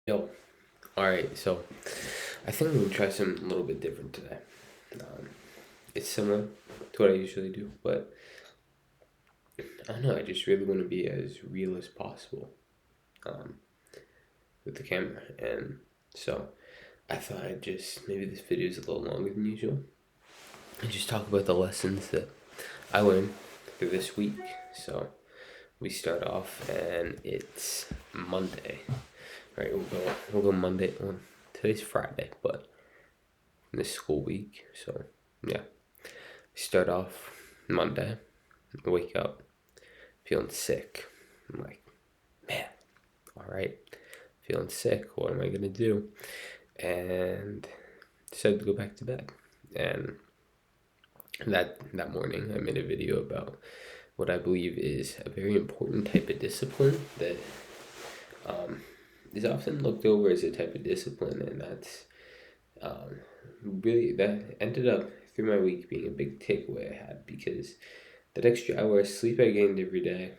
Yo, alright, so I think I'm gonna try something a little bit different today. It's similar to what I usually do, but I don't know, I just really want to be as real as possible um, with the camera. And so I thought I'd just, maybe this video is a little longer than usual, and just talk about the lessons that I learned through this week. So we start off, and it's Monday, right? We'll go Monday. Well, today's Friday, but this school week. So yeah, start off Monday, wake up feeling sick. I'm like, man, all right, feeling sick. What am I gonna do? And decided to go back to bed. And that morning, I made a video about what I believe is a very important type of discipline that um, is often looked over as a type of discipline, and that's um, really that ended up through my week being a big takeaway I had because that extra hour of sleep I gained every day,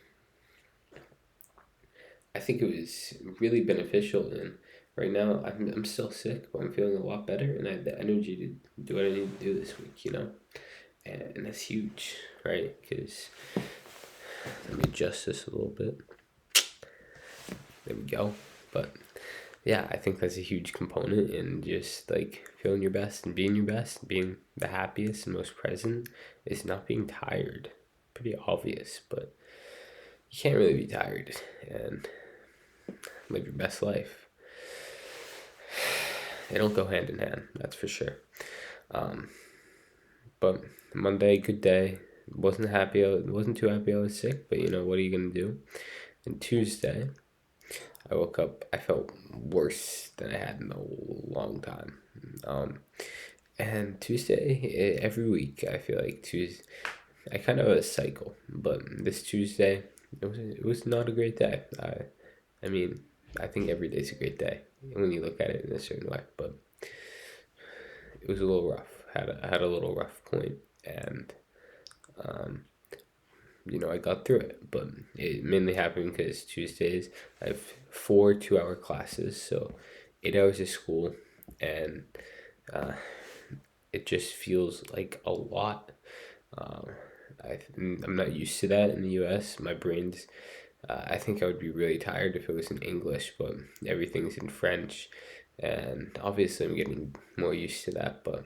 I think it was really beneficial. And right now, I'm still sick, but I'm feeling a lot better, and I have the energy to do what I need to do this week. And that's huge, right? Because let me adjust this a little bit. There we go. But yeah, I think that's a huge component in just like feeling your best and being your best, being the happiest and most present is not being tired. Pretty obvious, but you can't really be tired and live your best life. They don't go hand in hand, that's for sure. Um, but Monday, good day. Wasn't too happy I was sick, but what are you gonna do? And Tuesday, I woke up. I felt worse than I had in a long time. Um, and Tuesday, every week, I feel like Tuesday, I kind of have a cycle. But this Tuesday, it was not a great day. I mean, I think every day's a great day when you look at it in a certain way. But it was a little rough. I had a little rough point, and um, I got through it. But it mainly happened because Tuesdays I have 4 2-hour classes, so 8 hours of school, and uh, it just feels like a lot. Um, I'm not used to that in the U.S. My brain's. I think I would be really tired if it was in English, but everything's in French, and obviously I'm getting more used to that. But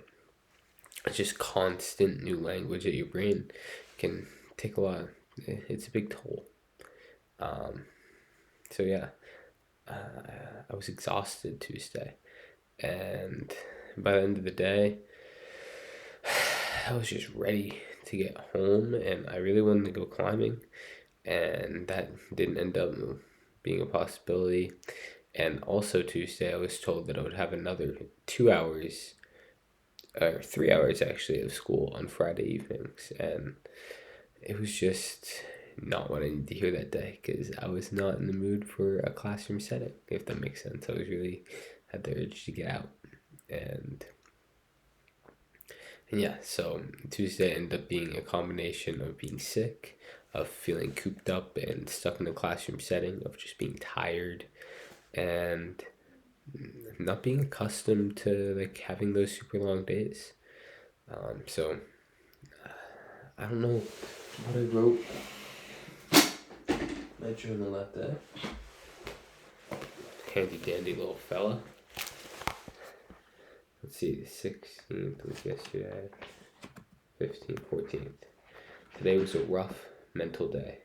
it's just constant new language that your brain can take a lot. It's a big toll. Um, so yeah, I was exhausted Tuesday, and by the end of the day, I was just ready to get home, and I really wanted to go climbing, and that didn't end up being a possibility. And also Tuesday, I was told that I would have another 2 hours, or 3 hours actually, of school on Friday evenings, and it was just not what I needed to hear that day because I was not in the mood for a classroom setting, if that makes sense. I was really had the urge to get out, and yeah, so Tuesday ended up being a combination of being sick, of feeling cooped up and stuck in the classroom setting, of just being tired, and not being accustomed to like having those super long days. So I don't know what I wrote my journal that day. Handy dandy little fella. Let's see, the 16th was yesterday, 15th, 14th. Today was a rough mental day.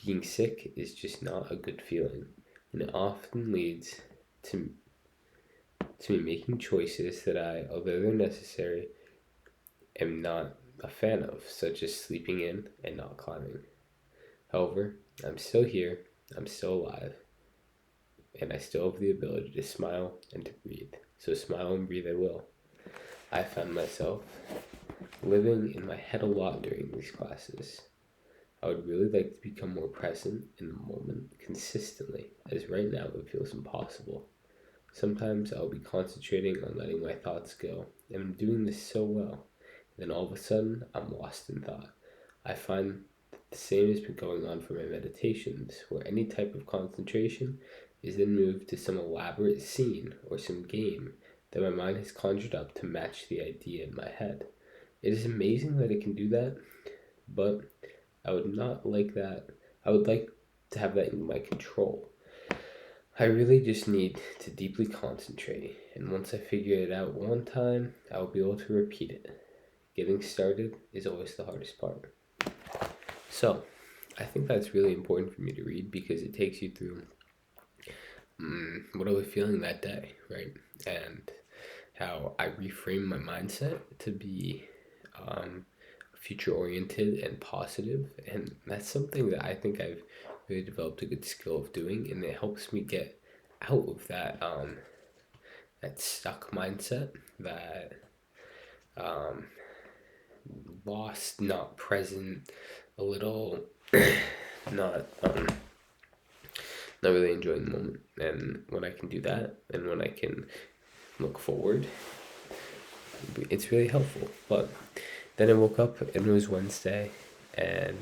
Being sick is just not a good feeling, and it often leads to, to me making choices that I, although they're necessary, am not a fan of, such as sleeping in and not climbing. However, I'm still here, I'm still alive, and I still have the ability to smile and to breathe. So smile and breathe I will. I found myself living in my head a lot during these classes. I would really like to become more present in the moment consistently, as right now it feels impossible. Sometimes I'll be concentrating on letting my thoughts go, and I'm doing this so well. Then all of a sudden, I'm lost in thought. I find that the same has been going on for my meditations, where any type of concentration is then moved to some elaborate scene or some game that my mind has conjured up to match the idea in my head. It is amazing that it can do that, but I would not like that. I would like to have that in my control. I really just need to deeply concentrate, and once I figure it out one time, I will be able to repeat it. Getting started is always the hardest part. So, I think that's really important for me to read because it takes you through what I was feeling that day, right? And how I reframe my mindset to be future oriented and positive. And that's something that I think I've really developed a good skill of doing, and it helps me get out of that stuck mindset, that um, lost, not present, a little not not really enjoying the moment. And when I can do that, and when I can look forward, it's really helpful. But then I woke up and it was Wednesday, and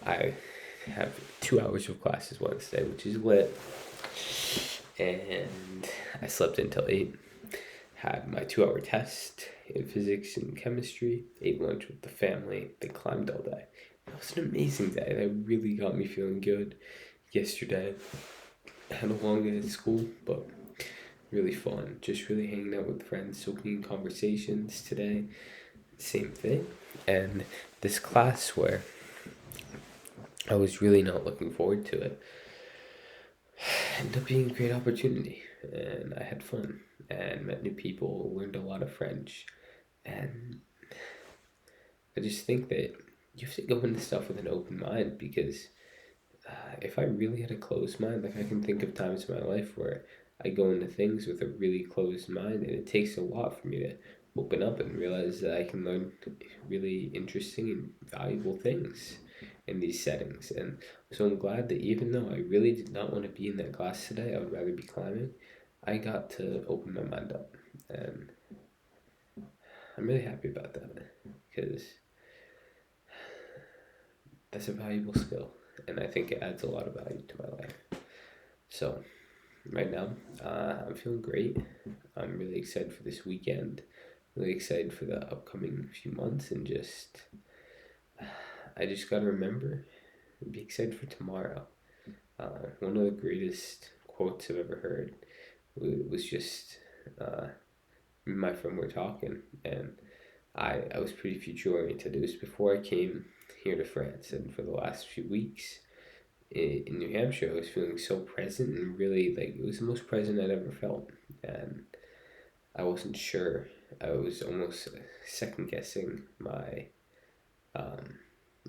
I have 2 hours of classes Wednesday, which is lit. And I slept until 8. Had my 2 hour test in physics and chemistry. Ate lunch with the family. Then climbed all day. It was an amazing day. That really got me feeling good. Yesterday, I had a long day at school, but really fun. Just really hanging out with friends, soaking in conversations. Today, same thing. And this class where I was really not looking forward to it ended up being a great opportunity, and I had fun and met new people, learned a lot of French, and I just think that you have to go into stuff with an open mind because if I really had a closed mind, like I can think of times in my life where I go into things with a really closed mind, and it takes a lot for me to open up and realize that I can learn really interesting and valuable things in these settings. And so I'm glad that even though I really did not want to be in that class today, I would rather be climbing, I got to open my mind up. And I'm really happy about that because that's a valuable skill. And I think it adds a lot of value to my life. So, right now, I'm feeling great. I'm really excited for this weekend, really excited for the upcoming few months, and I just gotta remember and be excited for tomorrow. One of the greatest quotes I've ever heard was just me and my friend were talking, and I was pretty future oriented. It was before I came here to France, and for the last few weeks in New Hampshire, I was feeling so present and really like it was the most present I'd ever felt. And I wasn't sure. I was almost second guessing my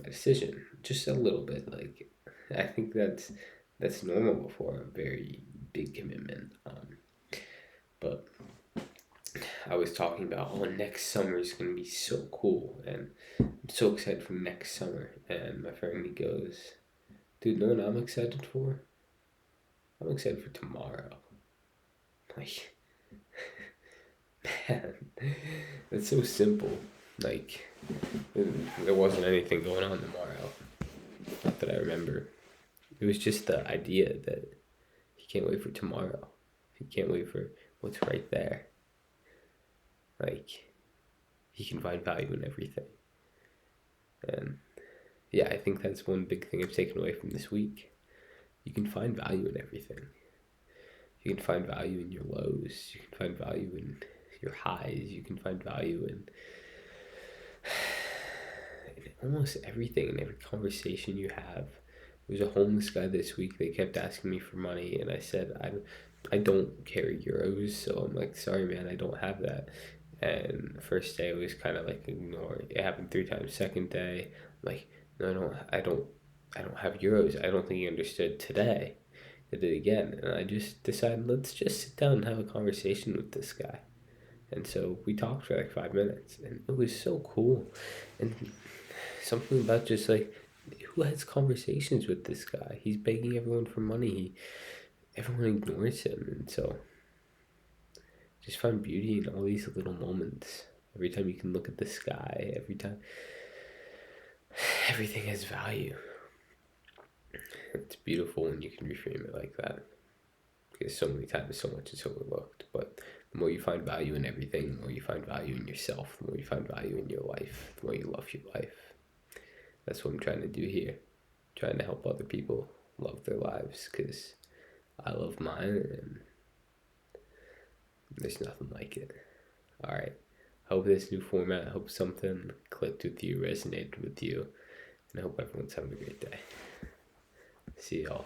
decision just a little bit. Like I think that's normal before a very big commitment. But I was talking about next summer is gonna be so cool, and I'm so excited for next summer. And my friend he goes, "Dude, know what I'm excited for? I'm excited for tomorrow." Like, man, that's so simple. Like, there wasn't anything going on tomorrow. Not that I remember. It was just the idea that he can't wait for tomorrow. He can't wait for what's right there. Like, he can find value in everything. And yeah, I think that's one big thing I've taken away from this week. You can find value in everything. You can find value in your lows. You can find value in your highs. You can find value in almost everything, in every conversation you have. There was a homeless guy this week. They kept asking me for money, and I said, I don't carry euros, so I'm like, sorry, man, I don't have that. And the first day it was kind of like ignore. It happened 3 times. Second day, I'm like, no, I don't have euros. I don't think he understood today. I did it again, and I just decided let's just sit down and have a conversation with this guy. And so we talked for like 5 minutes, and it was so cool. And something about just like who has conversations with this guy? He's begging everyone for money. Everyone ignores him, and so just find beauty in all these little moments. Every time you can look at the sky, every time everything has value. It's beautiful when you can reframe it like that. because so many times so much is overlooked. But the more you find value in everything, the more you find value in yourself, the more you find value in your life, the more you love your life. That's what I'm trying to do here. Trying to help other people love their lives, because I love mine and there's nothing like it. Alright. Hope this new format, hope something clicked with you, resonated with you, and I hope everyone's having a great day. See y'all.